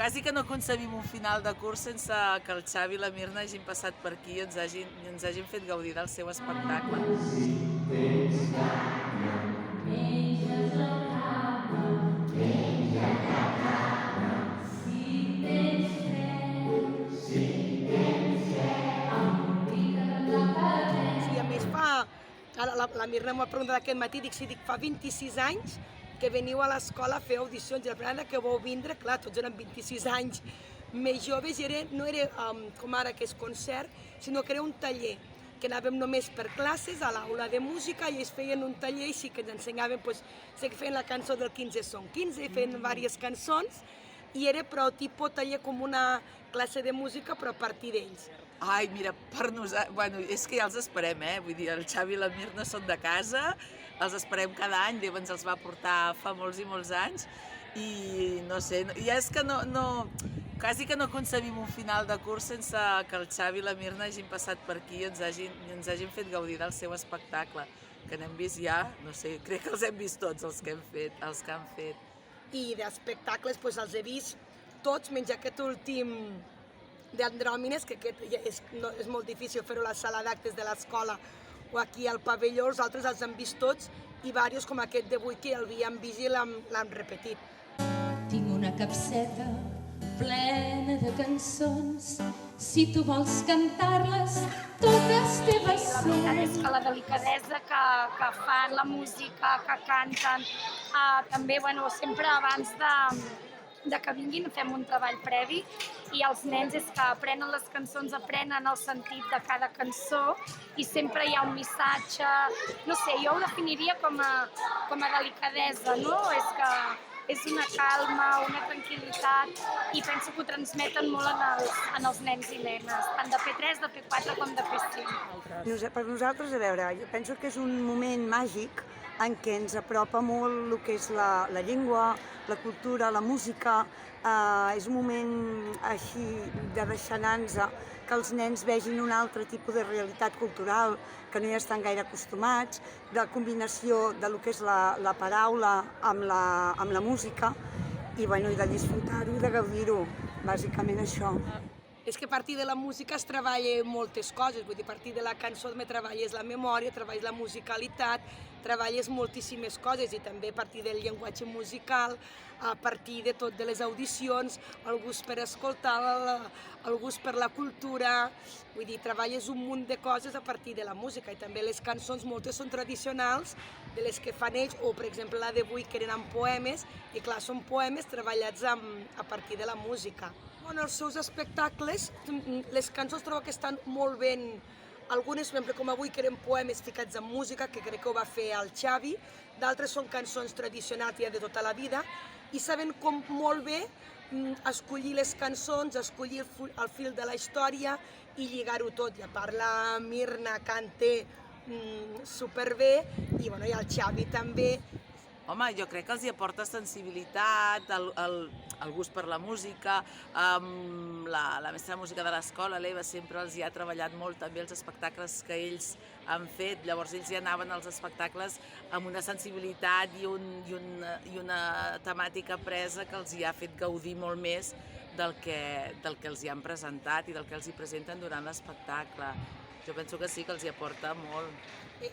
quasi que no concebim un final de curs sense que el Xavi i la Mirna hagin passat per aquí i ens hagin fet gaudir del seu espectacle. Sí, a més ara la Mirna m'ho ha preguntat aquest matí, dic, fa 26 anys que veniu a l'escola a fer audicions, i la primera que vau vindre, clar, tots eren 26 anys més joves, i no era com ara que és concert, sinó que era un taller, que anàvem només per classes a l'aula de música i ells feien un taller i sí que ens ensenyaven, sé que feien la cançó del 15 són 15 i feien diverses cançons, i era però tipus taller com una classe de música però a partir d'ells. Ai, mira, per nosaltres... Bueno, és que ja els esperem, Vull dir, el Xavi i la Mirna són de casa, els esperem cada any, Déu ens els va portar fa molts i molts anys, i no sé, ja és que quasi que no concebim un final de curs sense que el Xavi i la Mirna hagin passat per aquí i ens hagin fet gaudir del seu espectacle, que n'hem vist ja, no sé, crec que els hem vist tots els que han fet. I d'espectacles els he vist tots, menys aquest últim d'Andròmines, que aquest és molt difícil fer-ho a la sala d'actes de l'escola o aquí al pavelló, els altres els han vist tots, i diversos com aquest d'avui que el havíem vist i l'hem repetit. Tinc una capseta plena de cançons, si tu vols cantar-les, totes teves són. La veritat és que la delicadesa que fan, la música que canten, també, sempre abans de que vinguin fem un treball previ, i els nens és que aprenen les cançons, aprenen el sentit de cada cançó i sempre hi ha un missatge, no sé, jo ho definiria com a delicadesa, no? És que és una calma, una tranquil·litat, i penso que ho transmeten molt en els nens i nenes, tant de P3, de P4 com de P5. Per nosaltres, a veure, jo penso que és un moment màgic en què ens apropa molt el que és la llengua, la cultura, la música. És un moment així de deixança, que els nens vegin un altre tipus de realitat cultural que no hi estan gaire acostumats, de combinació de lo que és la paraula amb la música, i de disfrutar-ho i de gaudir-ho, bàsicament això. És que a partir de la música es treballa moltes coses, vull dir, a partir de la cançó treballes la memòria, treballes la musicalitat, treballes moltíssimes coses, i també a partir del llenguatge musical, a partir de tot de les audicions, el gust per escoltar, el gust per la cultura, vull dir, treballes un munt de coses a partir de la música, i també les cançons moltes són tradicionals, de les que fan ells, o per exemple la d'avui que eren amb poemes, i clar, són poemes treballats a partir de la música. En els seus espectacles, les cançons trobo que estan molt ben, algunes, per exemple, com avui, que eren poemes ficats en música, que crec que ho va fer el Xavi, d'altres són cançons tradicionals ja de tota la vida, i saben com molt bé escollir les cançons, escollir el fil de la història i lligar-ho tot. I a part la Mirna canta superbé, i el Xavi també. Home, jo crec que els hi aporta sensibilitat, el gust per la música. La mestra de música de l'escola, l'Eva, sempre els hi ha treballat molt també els espectacles que ells han fet. Llavors ells hi anaven als espectacles amb una sensibilitat i una temàtica presa que els hi ha fet gaudir molt més del que els hi han presentat i del que els hi presenten durant l'espectacle. Jo penso que sí, que els hi aporta molt.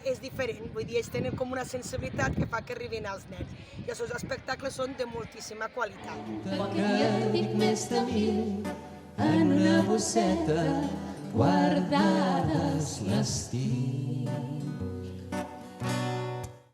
És diferent, vull dir, ells tenen com una sensibilitat que fa que arribin als nens, i els seus espectacles són de moltíssima qualitat. Perquè ja dic més de 1000 en una bosseta guardades les tinc.